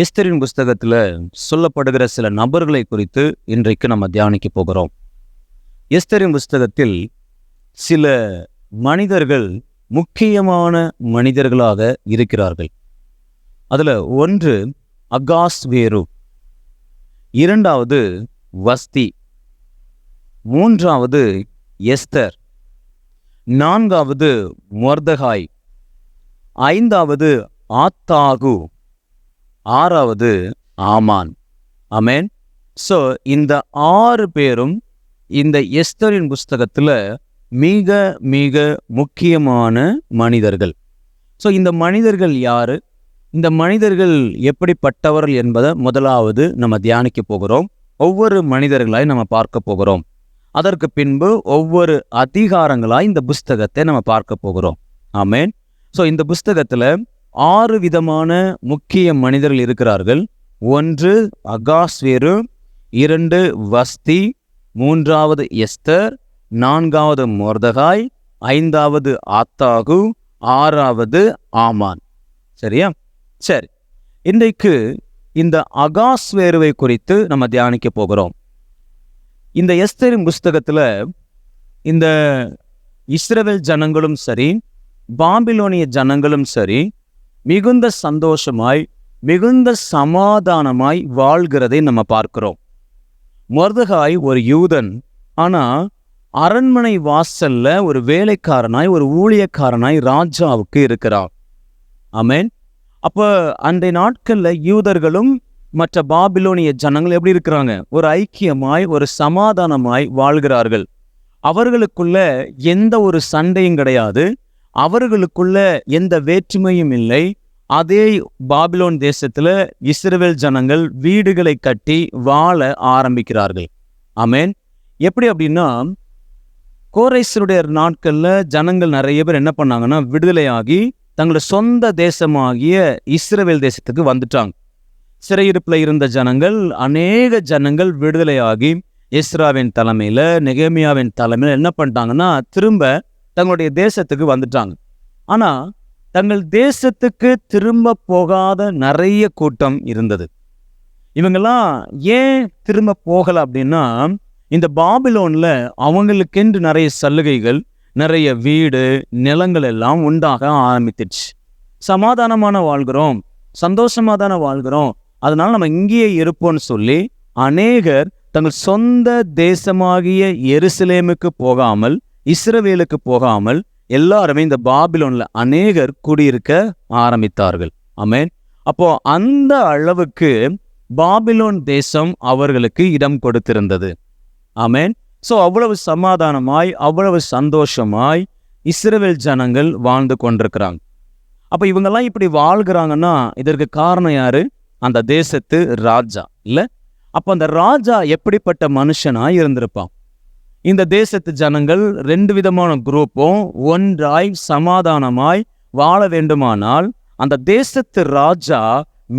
எஸ்தரின் புஸ்தகத்துல சொல்லப்படுகிற சில நபர்களை குறித்து இன்றைக்கு நம்ம தியானிக்க போகிறோம். எஸ்தரின் புஸ்தகத்தில் சில மனிதர்கள் முக்கியமான மனிதர்களாக இருக்கிறார்கள். அதுல ஒன்று அகாஸ்வேரு, இரண்டாவது வஸ்தி, மூன்றாவது எஸ்தர், நான்காவது மொர்தகாய், ஐந்தாவது ஆத்தாகு, ஆறாவது ஆமான். ஆமென். ஸோ இந்த 6 பேரும் இந்த எஸ்தரின் புஸ்தகத்துல மிக மிக முக்கியமான மனிதர்கள். ஸோ இந்த மனிதர்கள் யாரு, இந்த மனிதர்கள் எப்படிப்பட்டவர்கள் என்பதை முதலாவது நம்ம தியானிக்க போகிறோம். ஒவ்வொரு மனிதர்களாய் நம்ம பார்க்க போகிறோம். அதற்கு பின்பு ஒவ்வொரு அதிகாரங்களாய் இந்த புஸ்தகத்தை நம்ம பார்க்க போகிறோம். ஆமென். ஸோ இந்த புஸ்தகத்துல 6 விதமான முக்கிய மனிதர்கள் இருக்கிறார்கள். ஒன்று அகாஸ்வேரு, 2 வஸ்தி, மூன்றாவது எஸ்தர், நான்காவது மொர்தகாய், ஐந்தாவது ஆத்தாகு, ஆறாவது ஆமான். சரியா? சரி, இன்றைக்கு இந்த அகாஸ்வேருவை குறித்து நம்ம தியானிக்க போகிறோம். இந்த எஸ்தரின் புஸ்தகத்துல இந்த இஸ்ரவேல் ஜனங்களும் சரி, பாபிலோனிய ஜனங்களும் சரி, மிகுந்த சந்தோஷமாய் மிகுந்த சமாதானமாய் வாழ்கிறதை நம்ம பார்க்கிறோம். மொர்தகாய் ஒரு யூதன், ஆனா அரண்மனை வாசல்ல ஒரு வேலைக்காரனாய் ஒரு ஊழியக்காரனாய் ராஜாவுக்கு இருக்கிறான். ஆமென். அப்ப அன்றைய நாட்கள்ல யூதர்களும் மற்ற பாபிலோனிய ஜனங்கள் எப்படி இருக்கிறாங்க? ஒரு ஐக்கியமாய் ஒரு சமாதானமாய் வாழ்கிறார்கள். அவர்களுக்குள்ள எந்த ஒரு சண்டையும் கிடையாது, அவர்களுக்குள்ள எந்த வேற்றுமையும் இல்லை. அதே பாபிலோன் தேசத்துல இஸ்ரவேல் ஜனங்கள் வீடுகளை கட்டி வாழ ஆரம்பிக்கிறார்கள். ஆமென். எப்படி அப்படின்னா, கோரேசருடைய நாட்கள்ல ஜனங்கள் நிறைய பேர் என்ன பண்ணாங்கன்னா, விடுதலையாகி தங்களோட சொந்த தேசமாகிய இஸ்ரவேல் தேசத்துக்கு வந்துட்டாங்க. சிறையிருப்புல இருந்த ஜனங்கள், அநேக ஜனங்கள் விடுதலையாகி எஸ்ராவின் தலைமையில, நெகேமியாவின் தலைமையில என்ன பண்ணிட்டாங்கன்னா, திரும்ப தங்களுடைய தேசத்துக்கு வந்துட்டாங்க. ஆனா தங்கள் தேசத்துக்கு திரும்ப போகாத நிறைய கூட்டம் இருந்தது. இவங்கெல்லாம் ஏன் திரும்ப போகல அப்படின்னா, இந்த பாபிலோன்ல அவங்களுக்கென்று நிறைய சலுகைகள், நிறைய வீடு நிலங்கள் எல்லாம் உண்டாக ஆரம்பித்துச்சு. சமாதானமான வாழ்கிறோம், சந்தோஷமா தானே வாழ்கிறோம், அதனால நம்ம இங்கேயே இருப்போம்னு சொல்லி அநேகர் தங்கள் சொந்த தேசமாகிய எருசலேமுக்கு போகாமல், இஸ்ரவேலுக்கு போகாமல் எல்லாருமே இந்த பாபிலோன்ல அநேகர் குடியிருக்க ஆரம்பித்தார்கள். ஆமென். அப்போ அந்த அளவுக்கு பாபிலோன் தேசம் அவர்களுக்கு இடம் கொடுத்திருந்தது. ஆமென். ஸோ அவ்வளவு சமாதானமாய் அவ்வளவு சந்தோஷமாய் இஸ்ரவேல் ஜனங்கள் வாழ்ந்து கொண்டிருக்கிறாங்க. அப்ப இவங்கெல்லாம் இப்படி வாழ்கிறாங்கன்னா இதற்கு காரணம் யாரு? அந்த தேசத்து ராஜா இல்ல? அப்ப அந்த ராஜா எப்படிப்பட்ட மனுஷனாய் இருந்திருப்பான்? இந்த தேசத்து ஜனங்கள் 2 விதமான குரூப்பும் ஒன்றாய் சமாதானமாய் வாழ வேண்டுமானால் அந்த தேசத்து ராஜா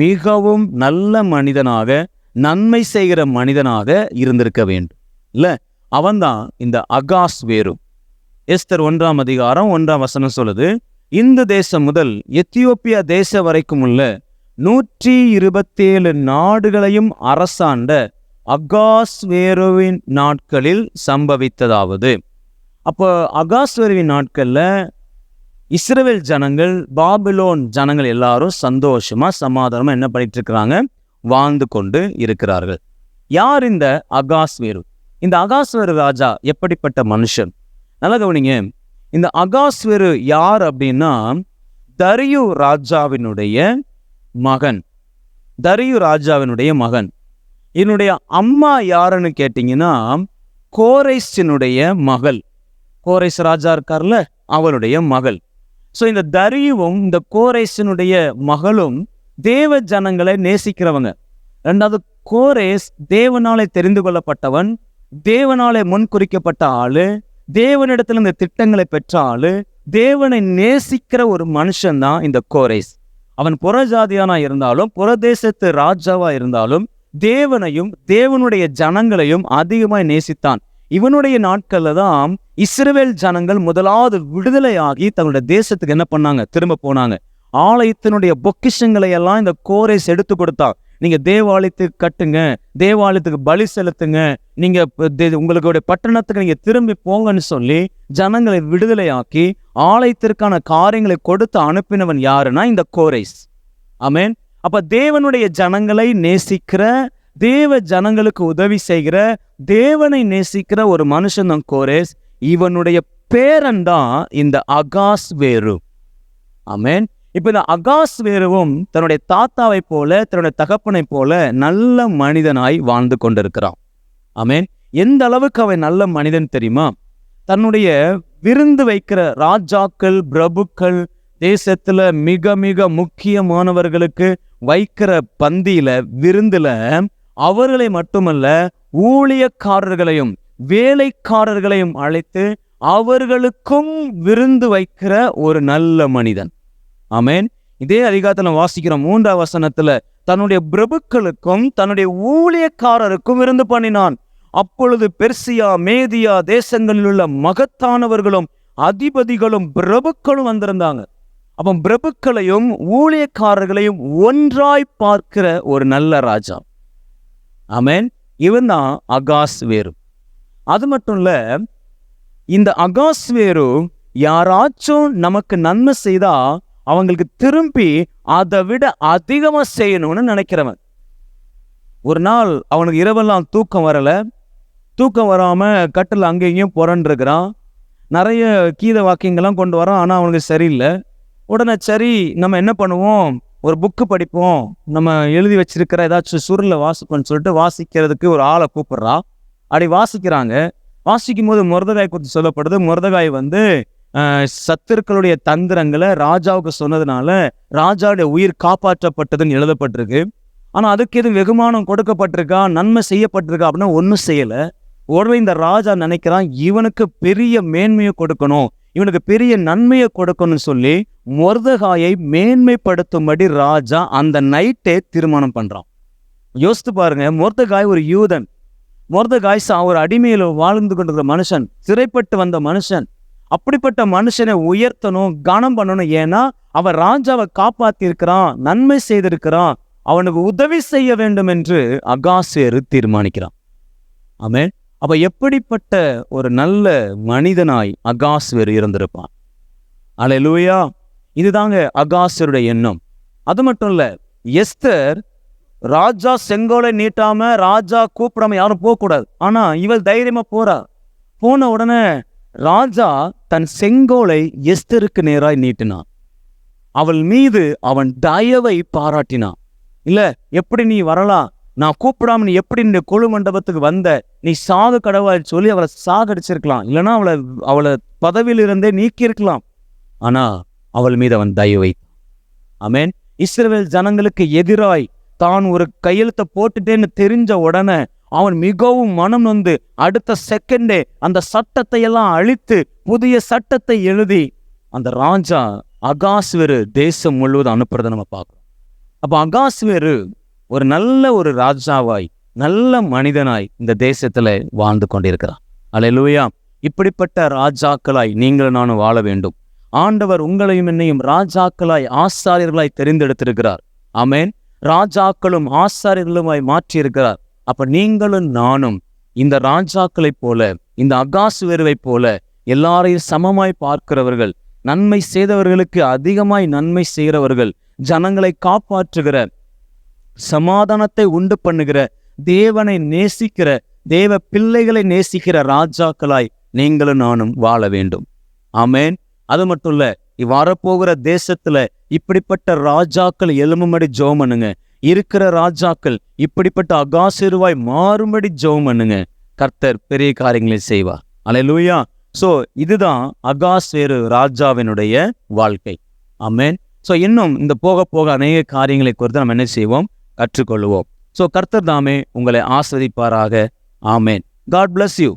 மிகவும் நல்ல மனிதனாக, நன்மை செய்கிற மனிதனாக இருந்திருக்க வேண்டும் இல்ல? அவன்தான் இந்த அகாஸ்வேரு. எஸ்தர் 1ஆம் அதிகாரம் 1ஆம் வசனம் சொல்லுது, இந்த தேசம் முதல் எத்தியோப்பியா தேசம் வரைக்கும் உள்ள 127 நாடுகளையும் அரசாண்ட அகாஸ்வேருவின் நாட்களில் சம்பவித்ததாவது. அப்போ அகாஸ்வேருவின் நாட்கள்ல இஸ்ரவேல் ஜனங்கள், பாபிலோன் ஜனங்கள் எல்லாரும் சந்தோஷமா சமாதானமா என்ன பண்ணிட்டு இருக்கிறாங்க? வாழ்ந்து கொண்டு இருக்கிறார்கள். யார் இந்த அகாஸ்வேரு? இந்த அகாஸ்வேரு ராஜா எப்படிப்பட்ட மனுஷன்? நல்லா கவனிங்க. இந்த அகாஸ்வேரு யார் அப்படின்னா, தரியு ராஜாவினுடைய மகன். தரியு ராஜாவினுடைய மகன். என்னுடைய அம்மா யாருன்னு கேட்டீங்கன்னா, கோரேசினுடைய மகள். கோரேஸ் ராஜா இருக்கார்ல, அவளுடைய மகள். ஸோ இந்த தரியுவும் இந்த கோரேசினுடைய மகளும் தேவ ஜனங்களை நேசிக்கிறவங்க. ரெண்டாவது, கோரேஸ் தேவனாலே தெரிந்து கொள்ளப்பட்டவன், தேவனாலே முன்குறிக்கப்பட்ட ஆளு, தேவனிடத்துல இந்த திட்டங்களை பெற்ற ஆளு, தேவனை நேசிக்கிற ஒரு மனுஷன் தான் இந்த கோரேஸ். அவன் புறஜாதியானா இருந்தாலும், புறதேசத்து ராஜாவா இருந்தாலும், தேவனையும் தேவனுடைய ஜனங்களையும் அதிகமாய் நேசித்தான். இவனுடைய நாட்கள்ல தான் இஸ்ரவேல் ஜனங்கள் முதலாவது விடுதலையாகி தங்களுடைய தேசத்துக்கு என்ன பண்ணாங்க? திரும்ப போனாங்க. ஆலயத்தினுடைய பொக்கிஷங்களை எல்லாம் இந்த கோரேஸ் எடுத்து கொடுத்தான். நீங்க தேவாலயத்துக்கு கட்டுங்க, தேவாலயத்துக்கு பலி செலுத்துங்க, நீங்க உங்களுடைய பட்டணத்துக்கு நீங்க திரும்பி போங்கன்னு சொல்லி ஜனங்களை விடுதலையாக்கி ஆலயத்திற்கான காரியங்களை கொடுத்து அனுப்பினவன் யாருன்னா இந்த கோரேஸ். ஆமென். அப்ப தேவனுடைய ஜனங்களை நேசிக்கிற, தேவ ஜனங்களுக்கு உதவி செய்கிற, தேவனை நேசிக்கிற ஒரு மனுஷன் தான் கோரேஸ். இவனுடைய பேரன் தான் இந்த அகாஸ்வேரு. ஆமென். இப்ப இந்த அகாஸ்வேருவும் தன்னுடைய தாத்தாவை போல, தன்னுடைய தகப்பனை போல நல்ல மனிதனாய் வாழ்ந்து கொண்டிருக்கிறான். ஆமென். எந்த அளவுக்கு அவன் நல்ல மனிதன் தெரியுமா? தன்னுடைய விருந்து வைக்கிற ராஜாக்கள், பிரபுக்கள், தேசத்துல மிக மிக முக்கியமானவர்களுக்கு வைக்கிற பந்தியில, விருந்துல அவர்களை மட்டுமல்ல ஊழியக்காரர்களையும் வேலைக்காரர்களையும் அழைத்து அவர்களுக்கும் விருந்து வைக்கிற ஒரு நல்ல மனிதன். ஆமென். இதே அதிகாரத்துல வாசிக்கிறோம் 3ஆம் வசனத்துல, தன்னுடைய பிரபுக்களுக்கும் தன்னுடைய ஊழியக்காரருக்கும் விருந்து பண்ணினான். அப்பொழுது பெர்சியா, மேதியா தேசங்களில் உள்ள மகத்தானவர்களும் அதிபதிகளும் பிரபுக்களும் வந்திருந்தாங்க. அப்ப பிரபுக்களையும் ஊழியக்காரர்களையும் ஒன்றாய் பார்க்கிற ஒரு நல்ல ராஜா. ஆமென். இவன் தான் அகாஸ்வேரு. அது மட்டும் இல்ல, இந்த அகாஸ்வேரு யாராச்சும் நமக்கு நன்மை செய்தா அவங்களுக்கு திரும்பி அதை விட அதிகமா செய்யணும்னு நினைக்கிறவன். ஒரு நாள் அவனுக்கு இரவெல்லாம் தூக்கம் வரல, தூக்கம் வராம கட்டில் அங்கேயும் புரண்டிருக்கிறான். நிறைய கீத வாக்கியங்கள்லாம் கொண்டு வரான், ஆனா அவனுக்கு சரியில்லை. உடனே சரி நம்ம என்ன பண்ணுவோம், ஒரு புக்கு படிப்போம், நம்ம எழுதி வச்சிருக்கிற ஏதாச்சும் சுருளை வாசிப்போம்னு சொல்லிட்டு வாசிக்கிறதுக்கு ஒரு ஆளை கூப்பிடுறா. அப்படி வாசிக்கிறாங்க. வாசிக்கும் போது மொர்தெகாய் குறித்து சொல்லப்படுது. மொர்தெகாய் சத்துருக்களுடைய தந்திரங்களை ராஜாவுக்கு சொன்னதுனால ராஜாவுடைய உயிர் காப்பாற்றப்பட்டதுன்னு எழுதப்பட்டிருக்கு. ஆனா அதுக்கு எதுவும் வெகுமானம் கொடுக்கப்பட்டிருக்கா, நன்மை செய்யப்பட்டிருக்கா அப்படின்னா ஒன்றும் செய்யல. உடனே இந்த ராஜா நினைக்கிறான், இவனுக்கு பெரிய மேன்மையை கொடுக்கணும், இவனுக்கு பெரிய நன்மையை கொடுக்கணும்னு சொல்லி மொர்தெகாயை மேன்மைப்படுத்தும்படி ராஜா அந்த நைட்டே தீர்மானம் பண்றான். யோசித்து பாருங்க, மொர்தெகாய் ஒரு யூதன். மொர்தெகாய் ஒரு அடிமையில வாழ்ந்து கொண்டிருக்கிற மனுஷன், சிறைப்பட்டு வந்த மனுஷன். அப்படிப்பட்ட மனுஷனை உயர்த்தணும், கனம் பண்ணணும். ஏன்னா அவன் ராஜாவை காப்பாத்தி இருக்கிறான், நன்மை செய்திருக்கிறான், அவனுக்கு உதவி செய்ய வேண்டும் என்று அகாஸ்வேரு தீர்மானிக்கிறான். ஆமென். அப்ப எப்படிப்பட்ட ஒரு நல்ல மனிதனாய் அகாஸ்வேரு இருந்திருப்பான். அல்லேலூயா. இதுதாங்க அகாஸ்வேருடைய எண்ணம். அது மட்டும் இல்ல, எஸ்தர் ராஜா செங்கோலை நீட்டாம, ராஜா கூப்பிடாம யாரும் போகக்கூடாது. ஆனா இவள் தைரியமா போறா. போன உடனே ராஜா தன் செங்கோலை எஸ்தருக்கு நேராய் நீட்டினான். அவள் மீது அவன் தயவை பாராட்டினான். இல்ல, எப்படி நீ வரலாம், நான் கூப்பிடாம நீ எப்படி இந்த கொழு மண்டபத்துக்கு வந்த, நீ சாக கடவுள் சொல்லி அவளை சாகடிச்சிருக்கலாம், இல்லைன்னா அவளை பதவியிலிருந்தே நீக்கியிருக்கலாம். ஆனா அவள் மீது அவன் தயவை. ஆமென். இஸ்ரவேல் ஜனங்களுக்கு எதிராய் தான் ஒரு கையெழுத்தை போட்டுட்டேன்னு தெரிஞ்ச உடனே அவன் மிகவும் மனம் நொந்து அடுத்த செகண்டே அந்த சட்டத்தை எல்லாம் அழித்து புதிய சட்டத்தை எழுதி அந்த ராஜா அகாஸ்வேரு தேசம் முழுவதும் அனுப்புறதை நம்ம பார்க்கிறோம். அப்ப அகாஸ்வேரு ஒரு நல்ல ஒரு ராஜாவாய், நல்ல மனிதனாய் இந்த தேசத்துல வாழ்ந்து கொண்டிருக்கிறான். அல்லேலூயா. இப்படிப்பட்ட ராஜாக்களாய் நீங்களும் நானும் வாழ வேண்டும். ஆண்டவர் உங்களையும் என்னையும் ராஜாக்களாய், ஆசாரியர்களாய் தெரிந்தெடுத்திருக்கிறார். ஆமென். ராஜாக்களும் ஆசாரியர்களுமாய் மாற்றி இருக்கிறார். அப்ப நீங்களும் நானும் இந்த ராஜாக்களைப் போல, இந்த அகாஸ்வேருவை போல எல்லாரையும் சமமாய் பார்க்கிறவர்கள், நன்மை செய்தவர்களுக்கு அதிகமாய் நன்மை செய்கிறவர்கள், ஜனங்களை காப்பாற்றுகிற, சமாதானத்தை உண்டு பண்ணுகிற, தேவனை நேசிக்கிற, தேவ பிள்ளைகளை நேசிக்கிற ராஜாக்களாய் நீங்களும் நானும் வாழ வேண்டும். ஆமென். அது மட்டும் இல்ல, வரப்போகிற தேசத்துல இப்படிப்பட்ட ராஜாக்கள் எழும்பும்படி ஜெபம் பண்ணுங்க. இருக்கிற ராஜாக்கள் இப்படிப்பட்ட அகாஸ்வேருவாய் மாறும்படி ஜெபம் பண்ணுங்க. கர்த்தர் பெரிய காரியங்களை செய்வார். அல்லேலூயா. சோ இதுதான் அகாஸ்வேரு ராஜாவினுடைய வாழ்க்கை. ஆமென். சோ இன்னும் இந்த போக போக அநேக காரியங்களை குறித்து நம்ம என்ன செய்வோம், கற்றுக்கொள்வோம். சோ கர்த்தர் தாமே உங்களை ஆசீர்வதிப்பாராக. ஆமென். God bless you.